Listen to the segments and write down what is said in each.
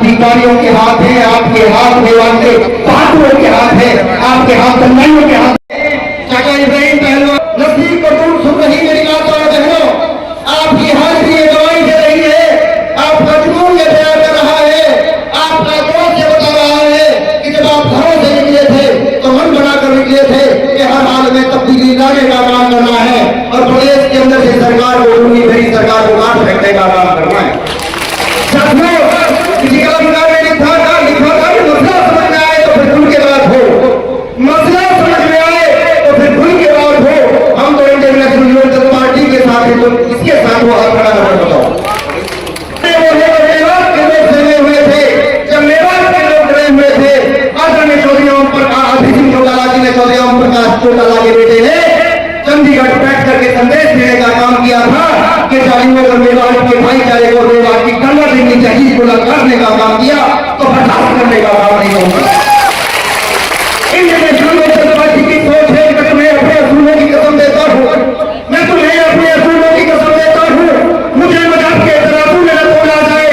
अधिकारियों के हाथ है, आपके हाथ मेवाड़ के बहादुरों के हाथ है, आपके हाथ कन्हैया के हाथ है। चाचा इब्राहिम पहलवान नसीब को दूर सुन रही मेरी माता और बहनों, आपकी हाजिरी ये गवाही दे रही है, आपका जुनून ये बयान कर रहा है, आपका दोस्त ये बता रहा है कि जब आप घरों से निकले थे तो मन बनाकर निकले थे कि हर हाल में तब्दीली लाने का काम करना है और प्रदेश के अंदर से सरकार को उंगली भरी सरकार को काट फेंकने का काम करना है। किसी का अधिकार में लिखा था मसला समझ में आए तो फिर खुल के बात हो, मसला समझ में आए तो फिर खुल के बात हो। हम तो इंडियन नेशनल यूनियन पार्टी के साथ है, तो इसके साथ वो हाथ खड़ा कर बताओ। मेवाड़ के लोग डरे हुए थे, जब मेवाड़ के लोग डरे हुए थे, आदरणीय चौधरी ओम प्रकाश अभिषेक चौटाला जी ने चौधरी ओम प्रकाश चौटाला के बेटे ने चंडीगढ़ बैठ करके संदेश देने का काम किया था कि जालिमों को मेवाड़ के भाईचारे को मेवाड़ की कमर देनी चाहिए, को करने का काम किया तो बर्दाश्त करने का काम नहीं होगा। इंडियन नेशनल पार्टी की सोच है कि मैं अपने असूलों की कसम देता हूँ, मैं तुम्हें अपने असूलों की कसम देता हूँ, मुझे मजाक के तराजू में न तोला जाए।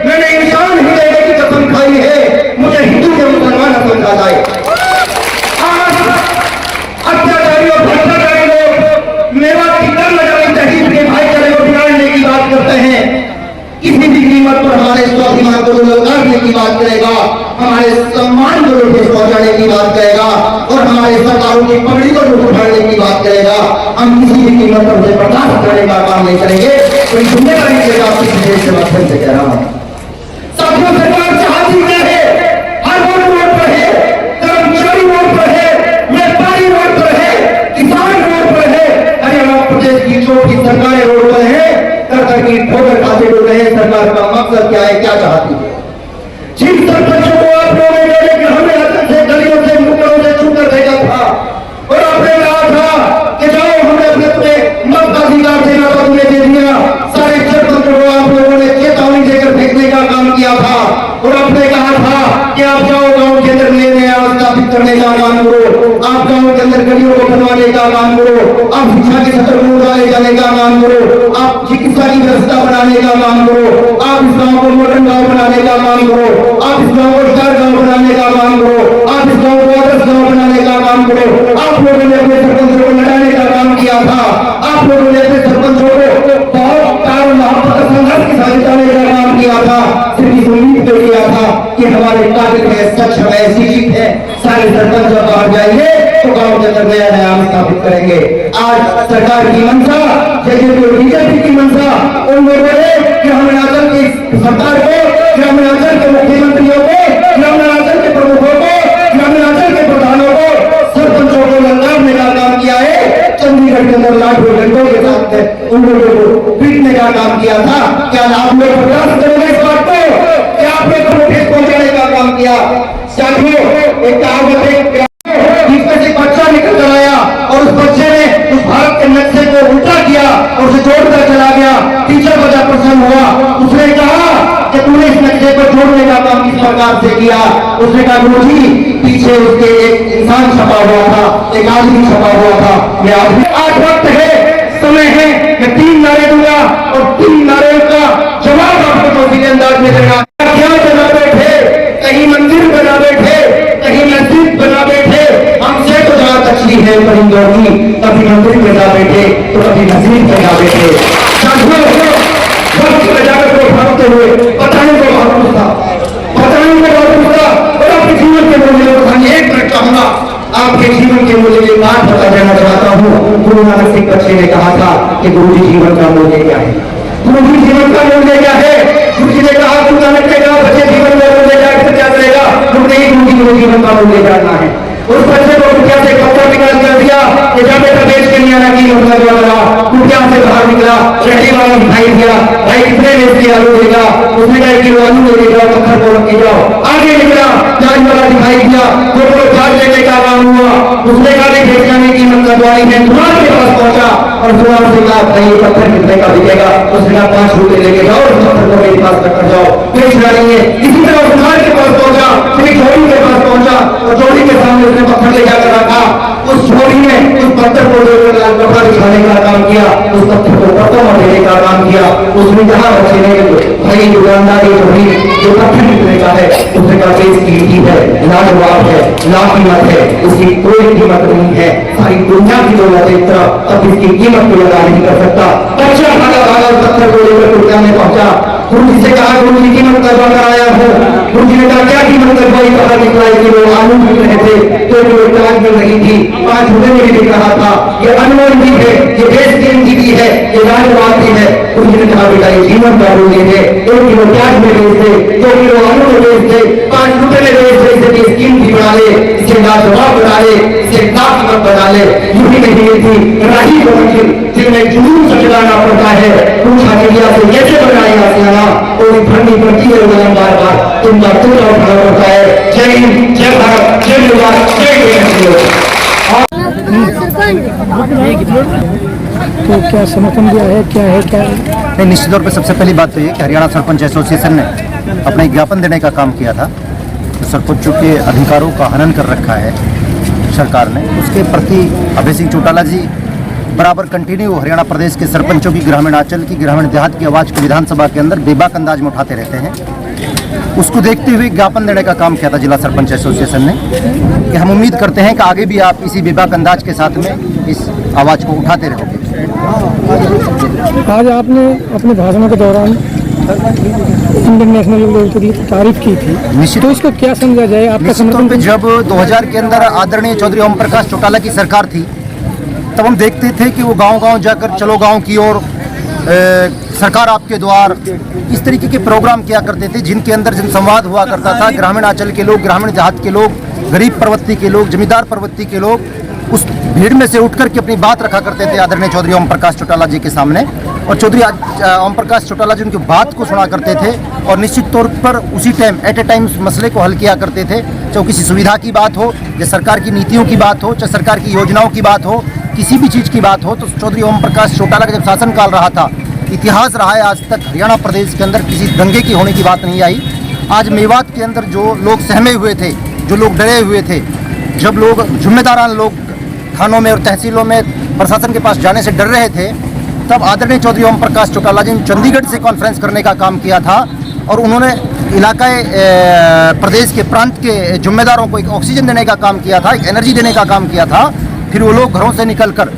मैंने इंसान हृदय की कसम खाई है, मुझे हिंदू के मुसलमान न समझा जाए। अत्याचारी और भ्रष्टाचारी लोग मेवाड़ की कर लगानी चाहिए के भाईचारे को बिगाड़ने की बात करते हैं, किसी भी कीमत पर हमारे स्वाभिमान को ललकारने की बात करेगा, हमारे सम्मान को ठेस पहुंचाने की बात करेगा और हमारे सरकारों की पगड़ी को उठाने की बात करेगा। हम किसी भी कीमत पर उसे बर्दाश्त करने का काम नहीं करेंगे। कोई जिम्मेदारी के साथ इस देश के माध्यम से कह रहा हूं, साथियों सरकार चाहती क्या है? हर रोड पर है, कर्मचारी रोड पर है, व्यापारी रोड पर है, किसान रोड पर है, हरियाणा प्रदेश की छोटी सरकारें रोड पर है, की ठोकर खाते हुए रहे। सरकार का मकसद क्या है, क्या चाहती है? जिन सरपंचों को आप लोगों ने कि हमें हद से गलियों से मुकरों से छूकर भेजा था और आपने कहा था कि जाओ हमें अपने अपने मत का अधिकार देना तो तुमने दे दिया। सारे सरपंचों को आप लोगों ने चेतावनी देकर फेंकने का काम किया था और आपने कहा था कि आप जाओ गांव के अंदर नए स्थापित करने का काम करो, आप गांव के अंदर गलियों को बनवाने का काम करो, आप शिक्षा के सत्र को उड़ाए जाने का काम करो, आप चिकित्सा की व्यवस्था बनाने का काम करो, आप इस गांव को मॉडर्न गांव बनाने का काम करो, आप इस गांव को स्टार गांव बनाने का काम करो, आप इस गांव को आदर्श गांव बनाने का काम करो। आप लोगों ने अपने सरपंचों को लड़ाने का काम किया था, आप लोगों ने अपने सरपंचों को बहुत प्यार मोहब्बत संघर्ष के साथ जिताने का काम किया था। सिर्फ इस उम्मीद पे किया था कि हमारे काबिल है, सक्षम है, शिक्षित है, सारे सरपंच बाहर जाएंगे तो गांव के अंदर नया नया स्थापित करेंगे। आज सरकार की मंशा, जैसे बीजेपी की मंशा उन लोगों ने कि हम हिमाचल की सरकार को, कि हम हिमाचल के मुख्यमंत्रियों को, कि हम हिमाचल के प्रमुखों को, कि हम हिमाचल के प्रधानों को, सरपंचों को ललकारने का काम किया है। चंडीगढ़ के अंदर लाखों घंटों के साथ उन लोगों को पीटने का काम किया था। क्या आप लोग बर्दाश्त करेंगे इस बात को? क्या आपने ठेस पहुंचाने का काम किया? साथियों, एक कहावत है, जिसमें से बच्चा निकल कर आया और उस बच्चे ने उस भारत के नक्शे को उल्टा किया और उसे जोड़कर चला गया। टीचर बड़ा प्रसन्न हुआ, उसने कहा कि तूने इस नक्शे को जोड़ने का काम किस प्रकार से किया? उसने कहा गुरुजी, पीछे उसके एक इंसान छपा हुआ था, एक आदमी छपा हुआ था। मैं आज वक्त है, समय है, मैं 3 नारे दूंगा और 3 नारे का जवाब आपको चौधरी अंदाज में देगा। क्या बना बैठे, कहीं मंदिर बना बैठे, कहीं मस्जिद बना बैठे, हमसे तो जहाँ तकलीफ है परिंदों की, कभी मंदिर में जा बैठे तो कभी मस्जिद में जा बैठे। भागते हुए बताने को बहुत कुछ था, बताने को बहुत कुछ था और आपके जीवन के मूल्य को बताने एक मिनट चाहूंगा। आपके जीवन के मूल्य की बात बता देना चाहता हूँ। गुरु नानक सिंह बच्चे ने कहा था कि गुरु जी जीवन का मूल्य क्या है? गुरु जी जीवन का मूल्य क्या है? गुरु जी ने कहा, गुरु नानक ने कहा बच्चे जीवन का मूल्य क्या करेगा? तुमने ही गुरु जीवन का मूल्य जानना है। उस बच्चे को कुटिया से पत्थर निकाल कर दिया कि जब बेटा देश के लिए आना की मतलब रहा, कुटिया से बाहर निकला, शहरी वाला दिखाई दिया, भाई कितने देश की आलू देगा? उसने कहा कि आलू ले जाओ, पत्थर को रख के जाओ। आगे निकला, जांच वाला दिखाई दिया, वो जांच लेने का काम हुआ, उसने कहा कि देश जाने की मतलब वाली है, दुकान के पास पहुंचा और दुकान से कहा भाई ये पत्थर कितने का बिकेगा? उसने कहा 5 रुपए लेके जाओ, उस पत्थर को मेरे पास रखकर जाओ, बेच रही है। इसी तरह दुकान के पास पहुंचा, फिर जोड़ी के पास पहुंचा और जोड़ी के सामने उसने पत्थर ले जाकर रखा। उस झोली में उस पत्थर पत्थर को लेकर लाल कपड़ा बिछाने का काम किया, उस पत्थर को पत्थर में देने का काम किया। उसमें जहाँ बच्चे ने भाई दुकानदारी जो पत्थर निकले का है उसने का केस कीमती है, लाजवाब है, लाकीमत है, उसकी कोई कीमत नहीं है। सारी दुनिया की दौलत एक तरफ, अब इसकी कीमत को लगा नहीं कर सकता। बच्चा भागा भागा पत्थर को लेकर टुकड़ा में पहुंचा। गुरु जी से कहा, गुरु जी कीमत करवा कर आया हूँ। गुरु जी ने कहा क्या कीमत करवाई? पता निकला कि वो आलू बिक रहे थे, तो वो टांग मिल रही थी, 5 रुपए में बिक रहा था। ये अनमोल भी है, ये देश की भी है, ये लाजवाब भी है। गुरु जी ने कहा बेटा ये कीमत का रूल है, 1 किलो प्याज में बेच दे, 2 किलो आलू में बेच दे, 5 रुपए में बेच दे, इसे कीमती बना ले, इसे लाजवाब बना ले, इसे कीमत बना ले। यूपी में दी थी राही को जिनमें जुलूस चलाना पड़ता है, पूछा मीडिया से कैसे बनाई आसियाना और भरनी पड़ती है बार बार, तुम उठाना पड़ता है। जय हिंद, जय भारत, जय युवा, जय। तो क्या समर्थन दिया है, क्या है क्या है? निश्चित तौर पर सबसे पहली बात तो ये कि हरियाणा सरपंच एसोसिएशन ने अपना एक ज्ञापन देने का काम किया था। तो सरपंचों के अधिकारों का हनन कर रखा है सरकार ने, उसके प्रति अभय सिंह चौटाला जी बराबर कंटिन्यू हरियाणा प्रदेश के सरपंचों की, ग्रामीणांचल की, ग्रामीण देहात की आवाज़ को विधानसभा के अंदर बेबाक अंदाज में उठाते रहते हैं। उसको देखते हुए ज्ञापन देने का काम किया था जिला सरपंच एसोसिएशन ने कि हम उम्मीद करते हैं कि आगे भी आप इसी बेबाक अंदाज के साथ में इस आवाज़ को उठाते रहोगे। आज आपने अपने भाषणों के दौरान इंडियन नेशनल लोकदल की तारीफ की थी, निश्चित तो इसको क्या समझा जाए? आपका समर्थन पे जब 2000 के अंदर आदरणीय चौधरी ओम प्रकाश चौटाला की सरकार थी, तब हम देखते थे कि वो गांव-गांव जाकर चलो गांव की ओर, सरकार आपके द्वार, इस तरीके के प्रोग्राम किया करते थे जिनके अंदर जनसंवाद हुआ करता था। ग्रामीण अंचल के लोग, ग्रामीण देहात के लोग, गरीब प्रवृत्ति के लोग, जमींदार प्रवृत्ति के लोग उस भीड़ में से उठकर के अपनी बात रखा करते थे आदरणीय चौधरी ओम प्रकाश चौटाला जी के सामने, और चौधरी ओम प्रकाश चौटाला जी उनकी बात को सुना करते थे और निश्चित तौर पर उसी टाइम एट ए टाइम मसले को हल किया करते थे। चाहे किसी सुविधा की बात हो, या सरकार की नीतियों की बात हो, चाहे सरकार की योजनाओं की बात हो, किसी भी चीज़ की बात हो, तो चौधरी ओम प्रकाश चौटाला का जब शासनकाल रहा था, इतिहास रहा है आज तक हरियाणा प्रदेश के अंदर किसी दंगे की होने की बात नहीं आई। आज मेवात के अंदर जो लोग सहमे हुए थे, जो लोग डरे हुए थे, जब लोग जिम्मेदारान लोग थानों में और तहसीलों में प्रशासन के पास जाने से डर रहे थे, तब आदरणीय चौधरी ओम प्रकाश चौटाला जी ने चंडीगढ़ से कॉन्फ्रेंस करने का काम किया था और उन्होंने इलाकाई प्रदेश के प्रांत के जिम्मेदारों को एक ऑक्सीजन देने का काम किया था, एक एनर्जी देने का काम किया था। फिर वो लोग घरों से निकलकर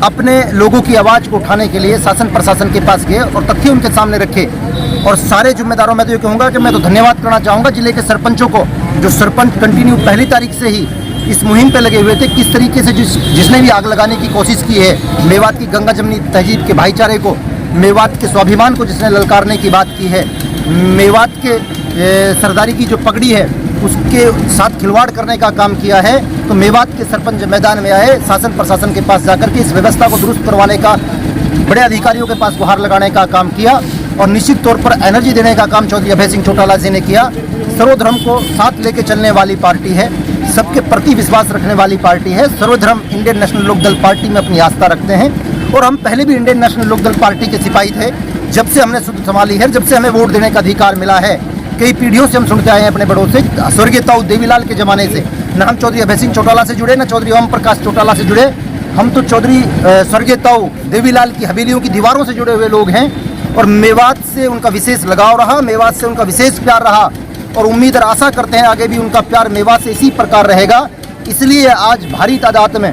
अपने लोगों की आवाज़ को उठाने के लिए शासन प्रशासन के पास गए और तथ्य उनके सामने रखे। और सारे जिम्मेदारों में तो ये कहूँगा कि मैं तो धन्यवाद करना चाहूँगा जिले के सरपंचों को, जो सरपंच कंटिन्यू पहली तारीख से ही इस मुहिम पे लगे हुए थे। किस तरीके से जिसने भी आग लगाने की कोशिश की है, मेवात की गंगा जमनी तहजीब के भाईचारे को, मेवात के स्वाभिमान को जिसने ललकारने की बात की है, मेवात के सरदारी की जो पगड़ी है उसके साथ खिलवाड़ करने का काम किया है, तो मेवात के सरपंच मैदान में आए, शासन प्रशासन के पास जाकर के इस व्यवस्था को दुरुस्त करवाने का, बड़े अधिकारियों के पास गुहार लगाने का काम किया और निश्चित तौर पर एनर्जी देने का काम चौधरी अभय सिंह चौटाला जी ने किया। सर्वधर्म को साथ लेके चलने वाली पार्टी है, सबके प्रति विश्वास रखने वाली पार्टी है। सर्वधर्म इंडियन नेशनल लोकदल पार्टी में अपनी आस्था रखते हैं और हम पहले भी इंडियन नेशनल लोकदल पार्टी के सिपाही थे। जब से हमने सुध संभाली है, जब से हमें वोट देने का अधिकार मिला है, कई पीढ़ियों से हम सुनते आए हैं अपने बड़ों से, स्वर्गीय ताऊ देवीलाल के ज़माने से, न हम चौधरी अभय सिंह चौटाला से जुड़े, न चौधरी ओम प्रकाश चौटाला से जुड़े, हम तो चौधरी स्वर्गीय ताऊ देवीलाल की हवेलियों की दीवारों से जुड़े हुए लोग हैं और मेवात से उनका विशेष लगाव रहा, मेवात से उनका विशेष प्यार रहा और उम्मीद और आशा करते हैं आगे भी उनका प्यार मेवात से इसी प्रकार रहेगा। इसलिए आज भारी तादाद में,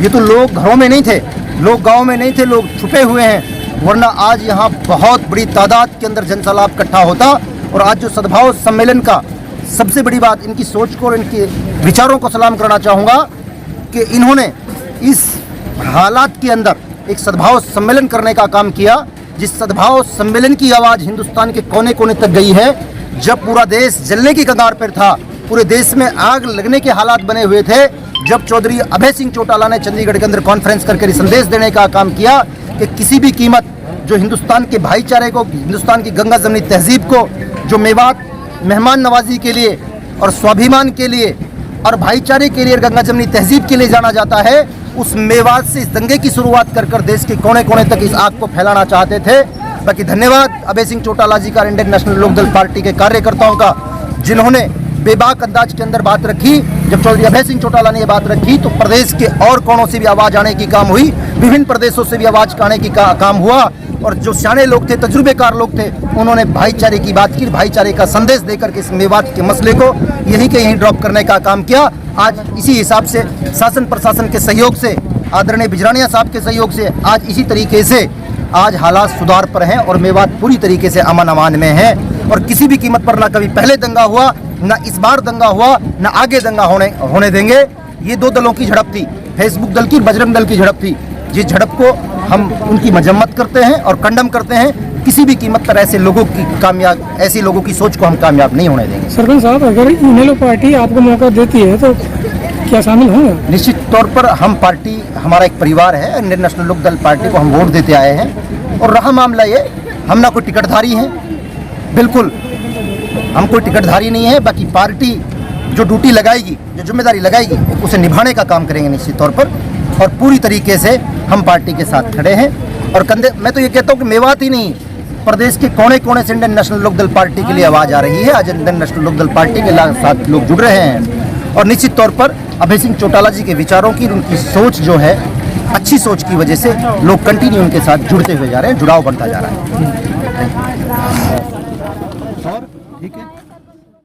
ये तो लोग घरों में नहीं थे, लोग गाँव में नहीं थे, लोग छुपे हुए हैं, वरना आज यहाँ बहुत बड़ी तादाद के अंदर जनसैलाब इकट्ठा होता। और आज जो सद्भाव सम्मेलन का सबसे बड़ी बात, इनकी सोच को और इनके विचारों को सलाम करना चाहूँगा कि इन्होंने इस हालात के अंदर एक सद्भाव सम्मेलन करने का काम किया, जिस सद्भाव सम्मेलन की आवाज़ हिंदुस्तान के कोने कोने तक गई है। जब पूरा देश जलने की कगार पर था, पूरे देश में आग लगने के हालात बने हुए थे, जब चौधरी अभय सिंह चौटाला ने चंडीगढ़ के अंदर कॉन्फ्रेंस करके संदेश देने का काम किया कि किसी भी कीमत जो हिंदुस्तान के भाईचारे को, हिंदुस्तान की गंगा जमनी तहजीब को, जो मेवात मेहमान नवाजी के लिए और स्वाभिमान के लिए और भाईचारे के लिए, गंगा जमनी तहजीब के लिए जाना जाता है, उस मेवात से इस दंगे की शुरुआत कर देश के कोने कोने तक इस आग को फैलाना चाहते थे। बाकी धन्यवाद अभय सिंह चौटाला जी का, इंडियन नेशनल लोकदल पार्टी के कार्यकर्ताओं का, जिन्होंने बेबाक अंदाज के अंदर बात रखी। जब चौधरी अभय सिंह चौटाला ने ये बात रखी तो प्रदेश के और कोनों से भी आवाज़ आने की काम हुई, विभिन्न प्रदेशों से भी आवाज़ आने की काम हुआ। और जो सियाने लोग थे, तजुर्बेकार लोग थे, उन्होंने भाईचारे की बात की, भाईचारे का संदेश देकर के इस मेवात के मसले को यहीं के यहीं ड्रॉप करने का काम किया। आज इसी हिसाब से शासन प्रशासन के सहयोग से, आदरणीय बिजरानिया साहब के सहयोग से आज इसी तरीके से आज हालात सुधार पर हैं और मेवात पूरी तरीके से अमन अमान में है। और किसी भी कीमत पर ना कभी पहले दंगा हुआ, ना इस बार दंगा हुआ, ना आगे दंगा होने देंगे। ये दो दलों की झड़प थी, फेसबुक दल की, बजरंग दल की झड़प थी। जिस झड़प को हम उनकी मजम्मत करते हैं और कंडम करते हैं। किसी भी कीमत पर ऐसे लोगों की सोच को हम कामयाब नहीं होने देंगे। सरपंच साहब, अगर इनेलो पार्टी आपको मौका देती है तो क्या शामिल होंगे? निश्चित तौर पर हम पार्टी, हमारा एक परिवार है, इंडियन नेशनल लोक दल पार्टी को हम वोट देते आए हैं। और रहा मामला ये, हम ना कोई टिकटधारी हैं, बिल्कुल हम कोई टिकटधारी नहीं है। बाकी पार्टी जो ड्यूटी लगाएगी, जो जिम्मेदारी लगाएगी, उसे निभाने का काम करेंगे निश्चित तौर पर। और पूरी तरीके से हम पार्टी के साथ खड़े हैं। और कंधे, मैं तो ये कहता हूँ कि मेवात ही नहीं, प्रदेश के कोने कोने से इंडियन नेशनल लोक दल पार्टी के लिए आवाज़ आ रही है। आज इंडियन नेशनल लोक दल पार्टी के साथ लोग जुड़ रहे हैं। और निश्चित तौर पर अभय सिंह चौटाला जी के विचारों की, उनकी सोच जो है, अच्छी सोच की वजह से लोग कंटिन्यू उनके साथ जुड़ते हुए जा रहे हैं, जुड़ाव बनता जा रहा है। ठीक है।